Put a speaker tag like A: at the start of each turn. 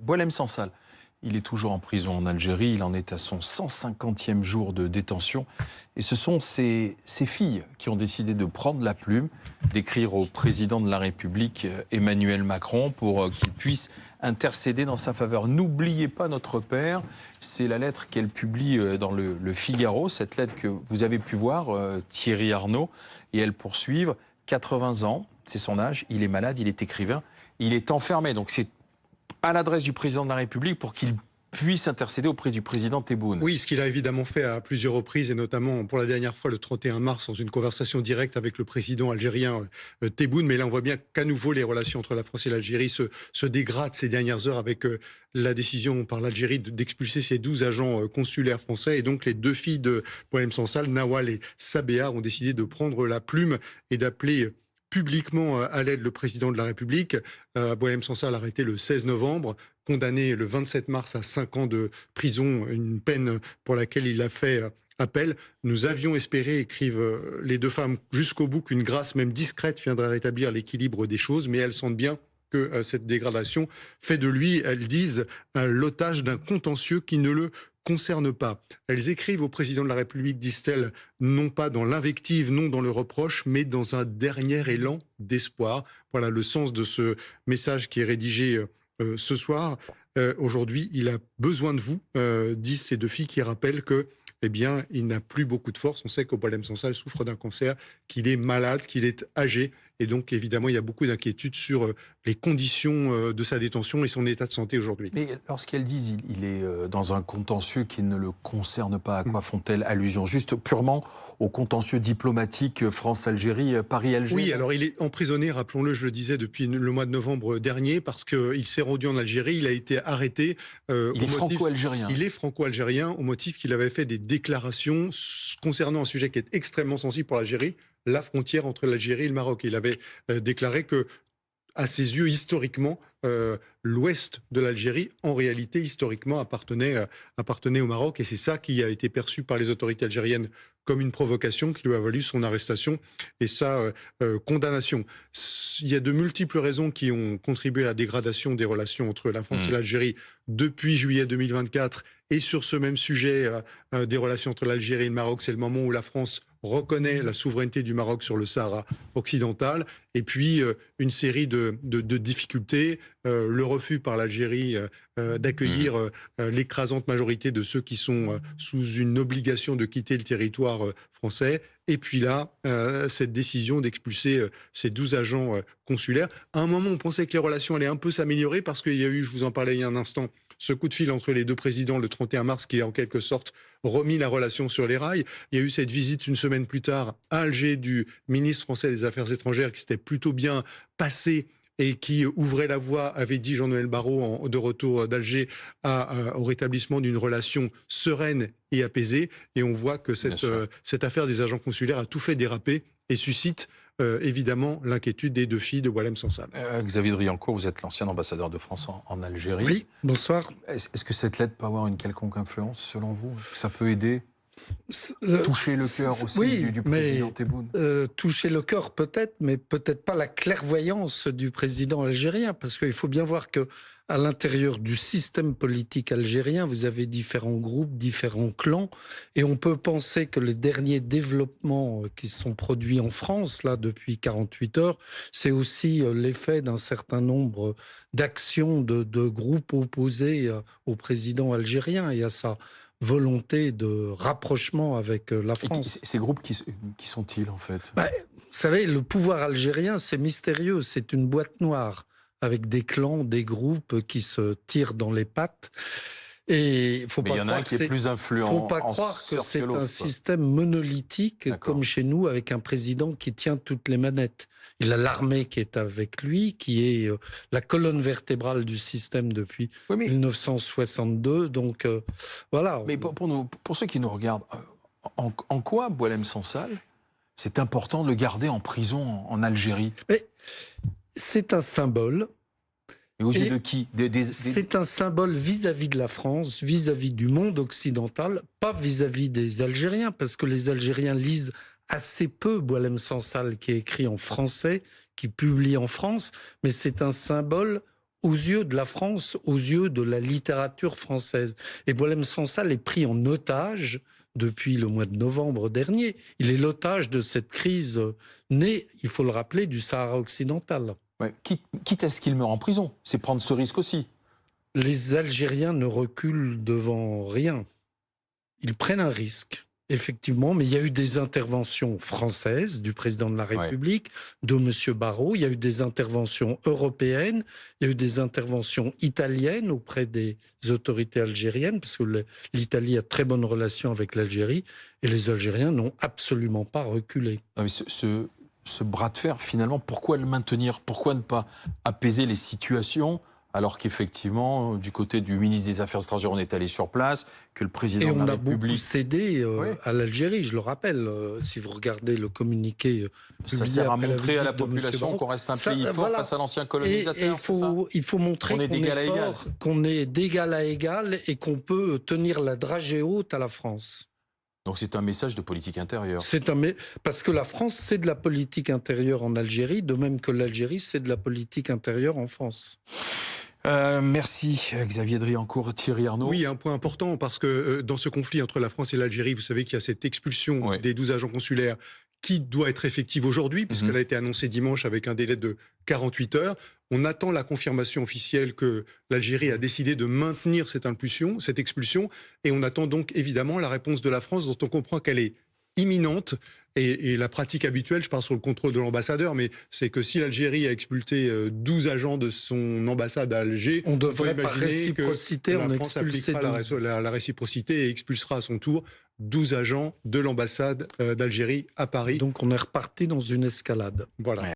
A: Boualem Sansal, il est toujours en prison en Algérie. Il en est à son 150e jour de détention. Et ce sont ses filles qui ont décidé de prendre la plume, d'écrire au président de la République, Emmanuel Macron, pour qu'il puisse intercéder dans sa faveur. N'oubliez pas notre père. C'est la lettre qu'elle publie dans le Figaro, cette lettre que vous avez pu voir, Thierry Arnaud. Et elles poursuivent 80 ans, c'est son âge, il est malade, il est écrivain, il est enfermé. Donc c'est à l'adresse du président de la République pour qu'il puisse intercéder auprès du président Tebboune.
B: Oui, ce qu'il a évidemment fait à plusieurs reprises, et notamment pour la dernière fois le 31 mars, dans une conversation directe avec le président algérien Tebboune. Mais là, on voit bien qu'à nouveau, les relations entre la France et l'Algérie se dégradent ces dernières heures avec la décision par l'Algérie d'expulser ses 12 agents consulaires français. Et donc, les deux filles de Boualem Sansal, Nawal et Sabéha, ont décidé de prendre la plume et d'appeler publiquement à l'aide le président de la République. Boualem Sansal arrêté le 16 novembre, condamné le 27 mars à 5 ans de prison, une peine pour laquelle il a fait appel. Nous avions espéré, écrivent les deux femmes, jusqu'au bout qu'une grâce, même discrète, viendrait rétablir l'équilibre des choses, mais elles sentent bien que cette dégradation fait de lui, elles disent, l'otage d'un contentieux qui ne le concerne pas. Elles écrivent au président de la République, disent-elles, non pas dans l'invective, non dans le reproche, mais dans un dernier élan d'espoir. Voilà le sens de ce message qui est rédigé ce soir. Aujourd'hui, il a besoin de vous, disent ces deux filles qui rappellent que, eh bien, il n'a plus beaucoup de force. On sait que Boualem Sansal souffre d'un cancer, qu'il est malade, qu'il est âgé. Et donc, évidemment, il y a beaucoup d'inquiétudes sur les conditions de sa détention et son état de santé aujourd'hui.
A: Mais lorsqu'elles disent il est dans un contentieux qui ne le concerne pas, à quoi font-elles allusion? Juste purement au contentieux diplomatique France-Algérie, Paris-Alger?
B: Oui, alors il est emprisonné, rappelons-le, je le disais, depuis le mois de novembre dernier, parce qu'il s'est rendu en Algérie, il a été arrêté.
A: Il est franco-algérien.
B: Il est franco-algérien, au motif qu'il avait fait des déclarations concernant un sujet qui est extrêmement sensible pour l'Algérie, la frontière entre l'Algérie et le Maroc. Il avait déclaré que, à ses yeux, historiquement, l'ouest de l'Algérie, en réalité, historiquement, appartenait au Maroc. Et c'est ça qui a été perçu par les autorités algériennes comme une provocation qui lui a valu son arrestation et sa condamnation. Il y a de multiples raisons qui ont contribué à la dégradation des relations entre la France et l'Algérie depuis juillet 2024. Et sur ce même sujet des relations entre l'Algérie et le Maroc, c'est le moment où la France reconnaît la souveraineté du Maroc sur le Sahara occidental. Et puis, une série de difficultés, le refus par l'Algérie d'accueillir l'écrasante majorité de ceux qui sont sous une obligation de quitter le territoire français. Et puis là, cette décision d'expulser ces 12 agents consulaires. À un moment, on pensait que les relations allaient un peu s'améliorer parce qu'il y a eu, je vous en parlais il y a un instant, ce coup de fil entre les deux présidents le 31 mars qui a en quelque sorte remis la relation sur les rails. Il y a eu cette visite une semaine plus tard à Alger du ministre français des Affaires étrangères qui s'était plutôt bien passé et qui ouvrait la voie, avait dit Jean-Noël Barrot de retour d'Alger, au rétablissement d'une relation sereine et apaisée. Et on voit que cette affaire des agents consulaires a tout fait déraper et suscite évidemment l'inquiétude des deux filles de Boualem Sansal.
A: Xavier Driancourt, vous êtes l'ancien ambassadeur de France en Algérie.
C: Oui, bonsoir.
A: Est-ce que cette lettre peut avoir une quelconque influence, selon vous? Est-ce que ça peut aider? Toucher le cœur aussi du président Tebboune?
C: Toucher le cœur peut-être, mais peut-être pas la clairvoyance du président algérien, parce qu'il faut bien voir que à l'intérieur du système politique algérien, vous avez différents groupes, différents clans, et on peut penser que les derniers développements qui se sont produits en France, là, depuis 48 heures, c'est aussi l'effet d'un certain nombre d'actions de groupes opposés au président algérien et à sa volonté de rapprochement avec la France.
A: Ces groupes, qui sont-ils, en fait?
C: Vous savez, le pouvoir algérien, c'est mystérieux, c'est une boîte noire, avec des clans, des groupes qui se tirent dans les pattes. Et il
A: y en a un qui est plus influent.
C: Il ne faut pas croire que c'est un système monolithique comme chez nous, avec un président qui tient toutes les manettes. Il a l'armée qui est avec lui, qui est la colonne vertébrale du système depuis 1962. Donc voilà.
A: Mais pour ceux qui nous regardent, en quoi Boualem Sansal, c'est important de le garder en prison en Algérie?
C: C'est un symbole.
A: Et aux yeux de qui?
C: C'est un symbole vis-à-vis de la France, vis-à-vis du monde occidental, pas vis-à-vis des Algériens, parce que les Algériens lisent assez peu Boualem Sansal, qui est écrit en français, qui publie en France, mais c'est un symbole aux yeux de la France, aux yeux de la littérature française. Et Boualem Sansal est pris en otage depuis le mois de novembre dernier. Il est l'otage de cette crise née, il faut le rappeler, du Sahara occidental.
A: Ouais. Quitte à ce qu'il meure en prison, c'est prendre ce risque aussi.
C: Les Algériens ne reculent devant rien. Ils prennent un risque, effectivement, mais il y a eu des interventions françaises du président de la République, de M. Barrot, il y a eu des interventions européennes, il y a eu des interventions italiennes auprès des autorités algériennes, parce que l'Italie a très bonne relation avec l'Algérie, et les Algériens n'ont absolument pas reculé.
A: Non, mais ce bras de fer, finalement, pourquoi le maintenir? Pourquoi ne pas apaiser les situations alors qu'effectivement, du côté du ministre des Affaires étrangères, on est allé sur place, que le président de la République...
C: Et on a beaucoup cédé à l'Algérie, je le rappelle. Si vous regardez le communiqué
A: ça sert à montrer à la population qu'on reste un pays fort face à l'ancien colonisateur,
C: il faut montrer qu'on est d'égal à égal et qu'on peut tenir la dragée haute à la France.
A: Donc c'est un message de politique intérieure.
C: Parce que la France, c'est de la politique intérieure en Algérie, de même que l'Algérie, c'est de la politique intérieure en France.
A: Merci Xavier Driancourt, Thierry Arnaud.
B: Oui, un point important, parce que dans ce conflit entre la France et l'Algérie, vous savez qu'il y a cette expulsion des 12 agents consulaires qui doit être effective aujourd'hui, puisqu'elle a été annoncée dimanche avec un délai de 48 heures. On attend la confirmation officielle que l'Algérie a décidé de maintenir cette expulsion, et on attend donc évidemment la réponse de la France, dont on comprend qu'elle est imminente. Et la pratique habituelle, je parle sur le contrôle de l'ambassadeur, mais c'est que si l'Algérie a expulsé 12 agents de son ambassade à Alger,
C: on devrait par réciprocité
B: en expulser la réciprocité et expulsera à son tour 12 agents de l'ambassade d'Algérie à Paris.
C: Donc on est reparti dans une escalade.
B: Voilà.